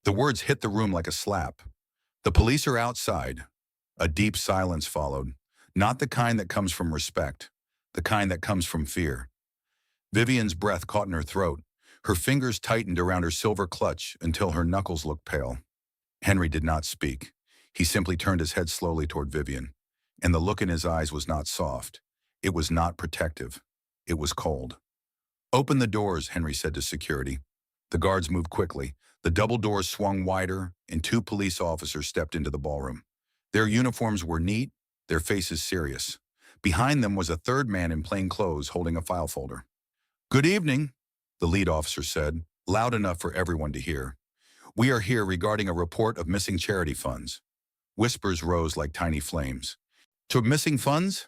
The words hit the room like a slap. The police are outside. A deep silence followed, not the kind that comes from respect, the kind that comes from fear. Vivian's breath caught in her throat. Her fingers tightened around her silver clutch until her knuckles looked pale. Henry did not speak. He simply turned his head slowly toward Vivian, and the look in his eyes was not soft. It was not protective. It was cold. "Open the doors," Henry said to security. The guards moved quickly. The double doors swung wider, and two police officers stepped into the ballroom. Their uniforms were neat, their faces serious. Behind them was a third man in plain clothes holding a file folder. "Good evening," the lead officer said, loud enough for everyone to hear. "We are here regarding a report of missing charity funds." Whispers rose like tiny flames. "To missing funds?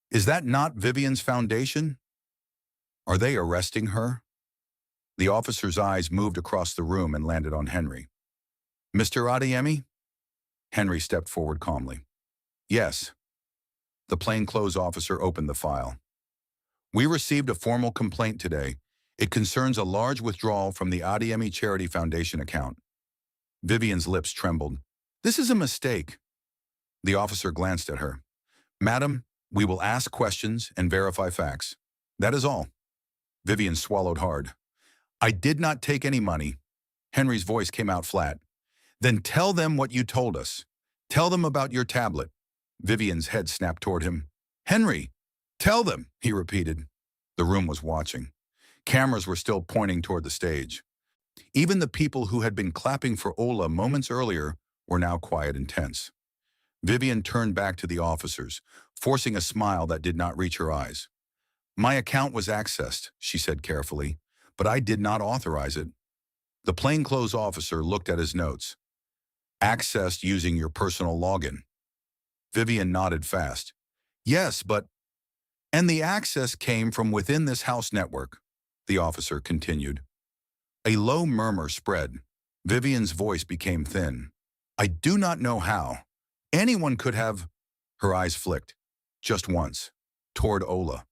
Is that not Vivian's foundation? Are they arresting her?" The officer's eyes moved across the room and landed on Henry. "Mr. Adeyemi?" Henry stepped forward calmly. "Yes." The plainclothes officer opened the file. "We received a formal complaint today. It concerns a large withdrawal from the Adeyemi Charity Foundation account." Vivian's lips trembled. "This is a mistake." The officer glanced at her. "Madam, we will ask questions and verify facts. That is all." Vivian swallowed hard. "I did not take any money." Henry's voice came out flat. "Then tell them what you told us. Tell them about your tablet." Vivian's head snapped toward him. "Henry, tell them," he repeated. The room was watching. Cameras were still pointing toward the stage. Even the people who had been clapping for Ola moments earlier were now quiet and tense. Vivian turned back to the officers, forcing a smile that did not reach her eyes. "My account was accessed," she said carefully, "but I did not authorize it." The plainclothes officer looked at his notes. "Accessed using your personal login." Vivian nodded fast. "Yes, but—" "And the access came from within this house network," the officer continued. A low murmur spread. Vivian's voice became thin. "I do not know how. Anyone could have—" Her eyes flicked, just once, toward Ola.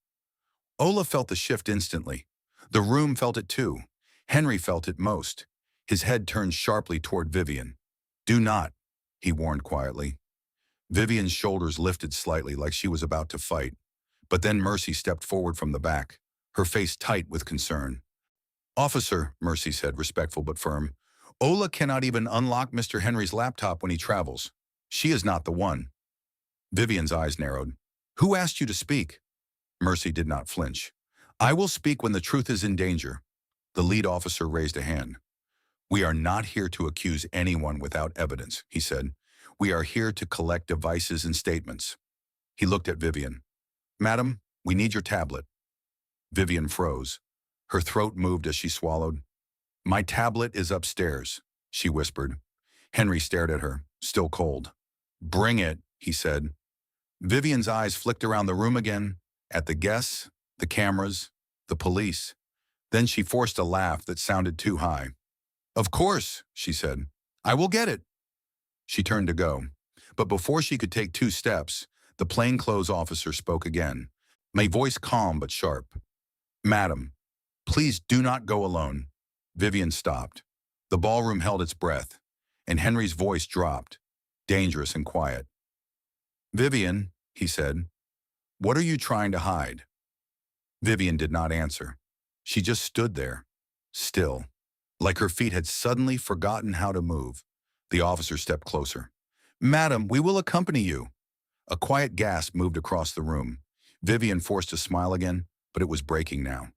Ola felt the shift instantly. The room felt it too. Henry felt it most. His head turned sharply toward Vivian. "Do not," he warned quietly. Vivian's shoulders lifted slightly like she was about to fight. But then Mercy stepped forward from the back, her face tight with concern. "Officer," Mercy said, respectful but firm, "Ola cannot even unlock Mr. Henry's laptop when he travels. She is not the one." Vivian's eyes narrowed. "Who asked you to speak?" Mercy did not flinch. "I will speak when the truth is in danger." The lead officer raised a hand. "We are not here to accuse anyone without evidence," he said. "We are here to collect devices and statements." He looked at Vivian. "Madam, we need your tablet." Vivian froze. Her throat moved as she swallowed. "My tablet is upstairs," she whispered. Henry stared at her, still cold. "Bring it," he said. Vivian's eyes flicked around the room again, at the guests, the cameras, the police. Then she forced a laugh that sounded too high. "Of course," she said. "I will get it." She turned to go. But before she could take 2 steps, the plainclothes officer spoke again, my voice calm but sharp. "Madam, please do not go alone." Vivian stopped. The ballroom held its breath, and Henry's voice dropped, dangerous and quiet. "Vivian," he said, "what are you trying to hide?" Vivian did not answer. She just stood there, still, like her feet had suddenly forgotten how to move. The officer stepped closer. "Madam, we will accompany you." A quiet gasp moved across the room. Vivian forced a smile again, but it was breaking now.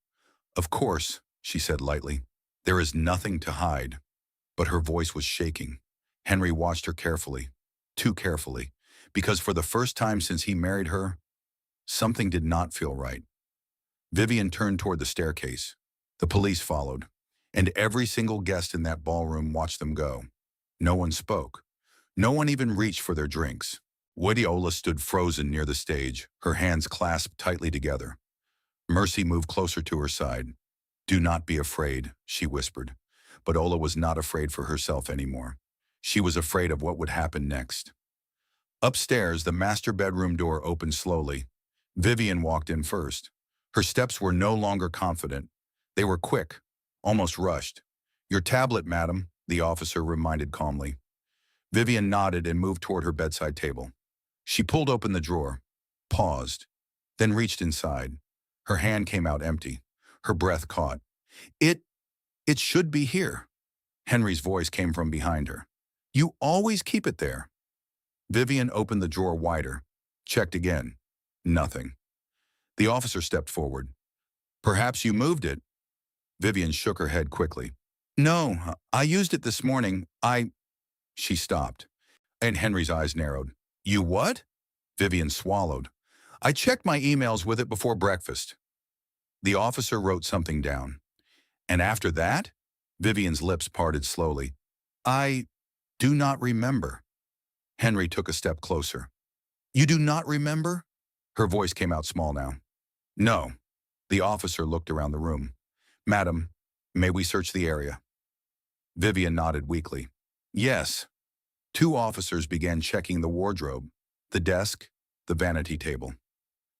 "Of course," she said lightly. "There is nothing to hide." But her voice was shaking. Henry watched her carefully, too carefully, because for the first time since he married her, something did not feel right. Vivian turned toward the staircase. The police followed, and every single guest in that ballroom watched them go. No one spoke. No one even reached for their drinks. Wadiola stood frozen near the stage, her hands clasped tightly together. Mercy moved closer to her side. "Do not be afraid," she whispered. But Ola was not afraid for herself anymore. She was afraid of what would happen next. Upstairs, the master bedroom door opened slowly. Vivian walked in first. Her steps were no longer confident. They were quick, almost rushed. "Your tablet, madam," the officer reminded calmly. Vivian nodded and moved toward her bedside table. She pulled open the drawer, paused, then reached inside. Her hand came out empty. Her breath caught. It, it should be here. Henry's voice came from behind her. You always keep it there. Vivian opened the drawer wider, checked again. Nothing. The officer stepped forward. Perhaps you moved it. Vivian shook her head quickly. No, I used it this morning. She stopped, and Henry's eyes narrowed. You what? Vivian swallowed. I checked my emails with it before breakfast. The officer wrote something down. And after that? Vivian's lips parted slowly. I do not remember. Henry took a step closer. You do not remember? Her voice came out small now. No. The officer looked around the room. Madam, may we search the area? Vivian nodded weakly. Yes. Two officers began checking the wardrobe, the desk, the vanity table.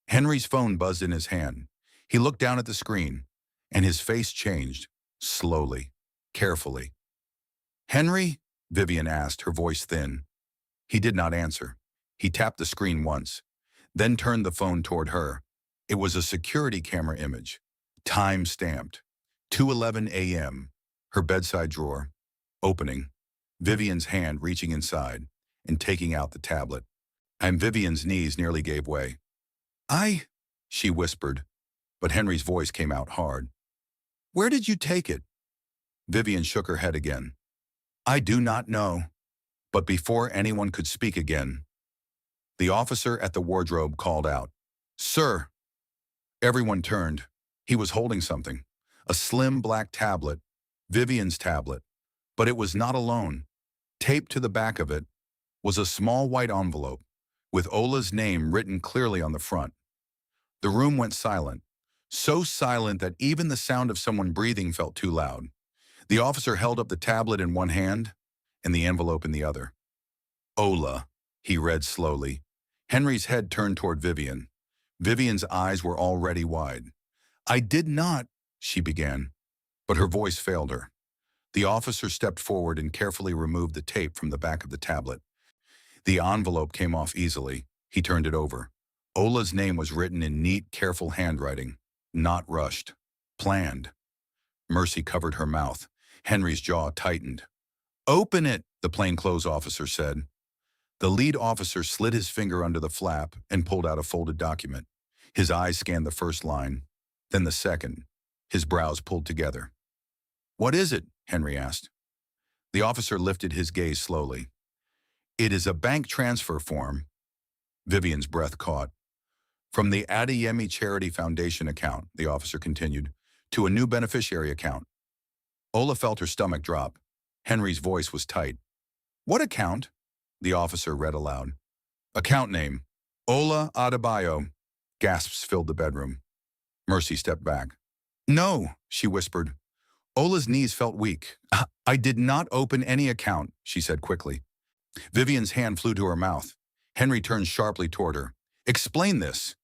Henry's phone buzzed in his hand. He looked down at the screen, and his face changed, slowly, carefully. Henry? Vivian asked, her voice thin. He did not answer. He tapped the screen once, then turned the phone toward her. It was a security camera image, time-stamped, 2:11 a.m., her bedside drawer, opening, Vivian's hand reaching inside and taking out the tablet. And Vivian's knees nearly gave way. She whispered, but Henry's voice came out hard. Where did you take it? Vivian shook her head again. I do not know. But before anyone could speak again, the officer at the wardrobe called out, Sir! Everyone turned. He was holding something, a slim black tablet, Vivian's tablet. But it was not alone. Taped to the back of it was a small white envelope with Ola's name written clearly on the front. The room went silent, so silent that even the sound of someone breathing felt too loud. The officer held up the tablet in one hand and the envelope in the other. Ola, he read slowly. Henry's head turned toward Vivian. Vivian's eyes were already wide. I did not, she began, but her voice failed her. The officer stepped forward and carefully removed the tape from the back of the tablet. The envelope came off easily. He turned it over. Ola's name was written in neat, careful handwriting, not rushed, planned. Mercy covered her mouth. Henry's jaw tightened. Open it, the plainclothes officer said. The lead officer slid his finger under the flap and pulled out a folded document. His eyes scanned the first line, then the second. His brows pulled together. What is it? Henry asked. The officer lifted his gaze slowly. It is a bank transfer form. Vivian's breath caught. From the Adeyemi Charity Foundation account, the officer continued, to a new beneficiary account. Ola felt her stomach drop. Henry's voice was tight. What account? The officer read aloud. Account name, Ola Adebayo. Gasps filled the bedroom. Mercy stepped back. No, she whispered. Ola's knees felt weak. I did not open any account, she said quickly. Vivian's hand flew to her mouth. Henry turned sharply toward her. Explain this.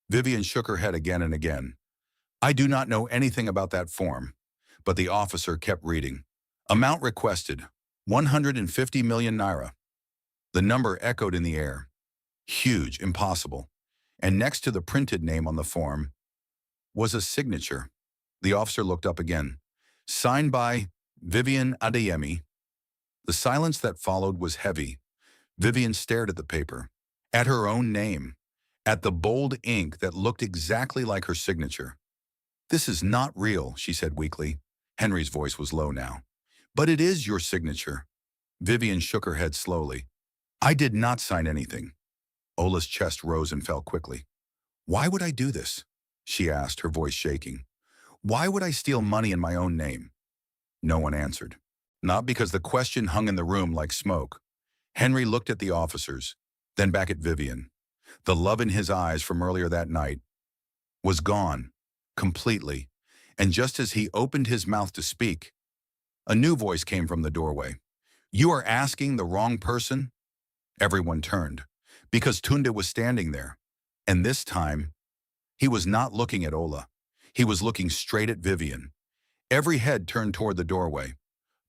Vivian shook her head again and again. I do not know anything about that form. But the officer kept reading. Amount requested, 150 million naira. The number echoed in the air. Huge, impossible. And next to the printed name on the form was a signature. The officer looked up again. Signed by Vivian Adeyemi. The silence that followed was heavy. Vivian stared at the paper, at her own name, at the bold ink that looked exactly like her signature. This is not real, she said weakly. Henry's voice was low now. But it is your signature. Vivian shook her head slowly. I did not sign anything. Ola's chest rose and fell quickly. Why would I do this? She asked, her voice shaking. Why would I steal money in my own name? No one answered. Not because the question hung in the room like smoke. Henry looked at the officers, then back at Vivian. The love in his eyes from earlier that night was gone, completely, and just as he opened his mouth to speak, a new voice came from the doorway. You are asking the wrong person? Everyone turned, because Tunde was standing there, and this time, he was not looking at Ola. He was looking straight at Vivian. Every head turned toward the doorway.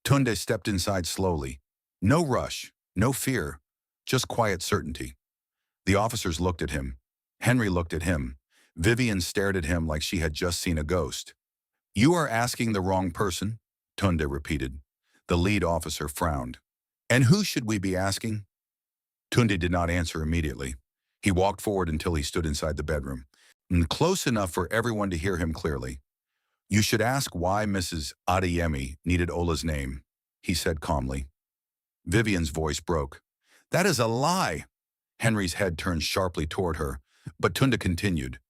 Tunde stepped inside slowly. No rush, no fear, just quiet certainty. The officers looked at him. Henry looked at him. Vivian stared at him like she had just seen a ghost. "You are asking the wrong person," Tunde repeated. The lead officer frowned. "And who should we be asking?" Tunde did not answer immediately. He walked forward until he stood inside the bedroom, and close enough for everyone to hear him clearly. "You should ask why Mrs. Adeyemi needed Ola's name," he said calmly. Vivian's voice broke. "That is a lie!" Henry's head turned sharply toward her, but Tunde continued.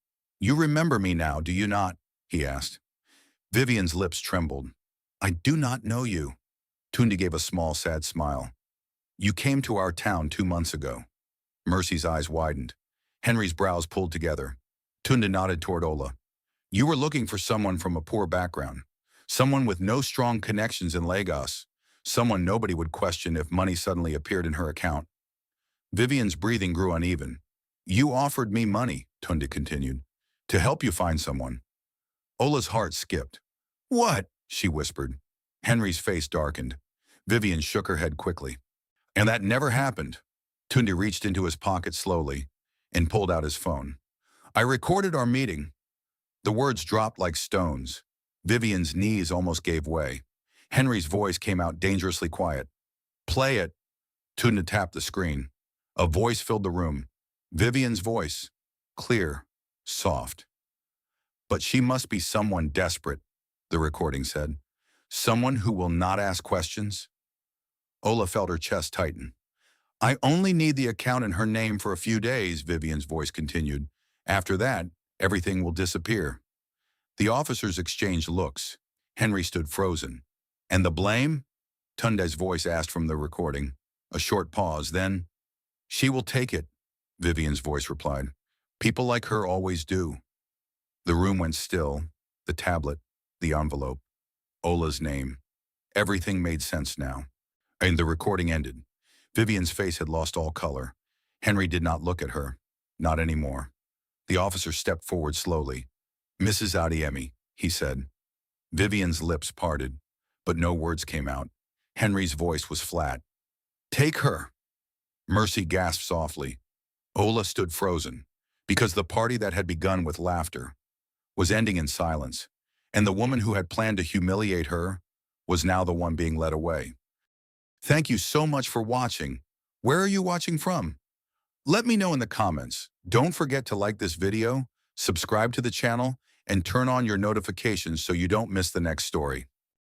"You remember me now, do you not?" he asked. Vivian's lips trembled. "I do not know you." Tunde gave a small, sad smile. "You came to our town 2 months ago." Mercy's eyes widened. Henry's brows pulled together. Tunde nodded toward Ola. "You were looking for someone from a poor background, someone with no strong connections in Lagos, someone nobody would question if money suddenly appeared in her account." Vivian's breathing grew uneven. "You offered me money," Tunde continued, "to help you find someone." Ola's heart skipped. "What?" she whispered. Henry's face darkened. Vivian shook her head quickly. "And that never happened." Tunde reached into his pocket slowly and pulled out his phone. "I recorded our meeting." The words dropped like stones. Vivian's knees almost gave way. Henry's voice came out dangerously quiet. "Play it." Tunde tapped the screen. A voice filled the room. Vivian's voice. Clear. Soft. "But she must be someone desperate," the recording said. "Someone who will not ask questions." Ola felt her chest tighten. "I only need the account in her name for a few days," Vivian's voice continued. "After that, everything will disappear." The officers exchanged looks. Henry stood frozen. "And the blame?" Tunde's voice asked from the recording. A short pause, then, "She will take it," Vivian's voice replied. "People like her always do." The room went still. The tablet, the envelope, Ola's name. Everything made sense now. And the recording ended. Vivian's face had lost all color. Henry did not look at her. Not anymore. The officer stepped forward slowly. "Mrs. Adeyemi," he said. Vivian's lips parted, but no words came out. Henry's voice was flat. "Take her." Mercy gasped softly. Ola stood frozen, because the party that had begun with laughter was ending in silence, and the woman who had planned to humiliate her was now the one being led away. Thank you so much for watching. Where are you watching from? Let me know in the comments. Don't forget to like this video, subscribe to the channel, and turn on your notifications so you don't miss the next story.